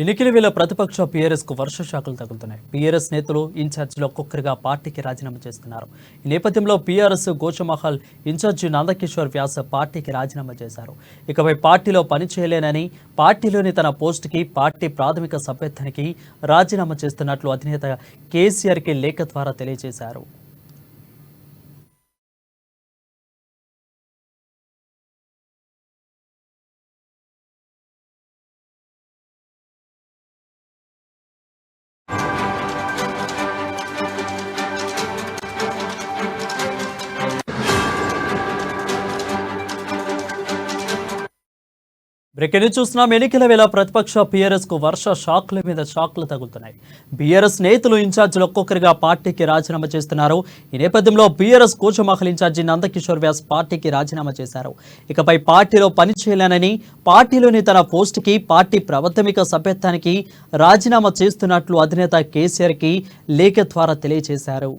ఎన్నికల వేళ ప్రతిపక్ష పీఆర్ఎస్ కు వర్ష శాఖలు తగులుతున్నాయి. పీఆర్ఎస్ నేతలు ఇన్ఛార్జీలు ఒక్కొక్కరిగా పార్టీకి రాజీనామా చేస్తున్నారు. ఈ నేపథ్యంలో పీఆర్ఎస్ గోషమహల్ ఇన్ఛార్జి నందకిషోర్ వ్యాస పార్టీకి రాజీనామా చేశారు. ఇకపై పార్టీలో పనిచేయలేనని, పార్టీలోని తన పోస్టుకి పార్టీ ప్రాథమిక సభ్యత్వానికి రాజీనామా చేస్తున్నట్లు అధినేత కేసీఆర్కి లేఖ ద్వారా తెలియజేశారు. బ్రేకింగ్ న్యూస్ చూస్తున్నాం. ఎన్నికల వేళ ప్రతిపక్ష పీఆర్ఎస్ కు వర్ష షాక్ల మీద షాక్లు తగులుతున్నాయి. బీఆర్ఎస్ నేతలు ఇన్ఛార్జీలు ఒక్కొక్కరిగా పార్టీకి రాజీనామా చేస్తున్నారు. ఈ నేపథ్యంలో బీఆర్ఎస్ గోషమహల్ ఇన్ఛార్జి నందకిషోర్ వ్యాస్ పార్టీకి రాజీనామా చేశారు. ఇకపై పార్టీలో పనిచేయలేనని, పార్టీలోని తన పోస్టుకి పార్టీ ప్రాథమిక సభ్యత్వానికి రాజీనామా చేస్తున్నట్లు అధినేత కేసీఆర్కి లేఖ ద్వారా తెలియజేశారు.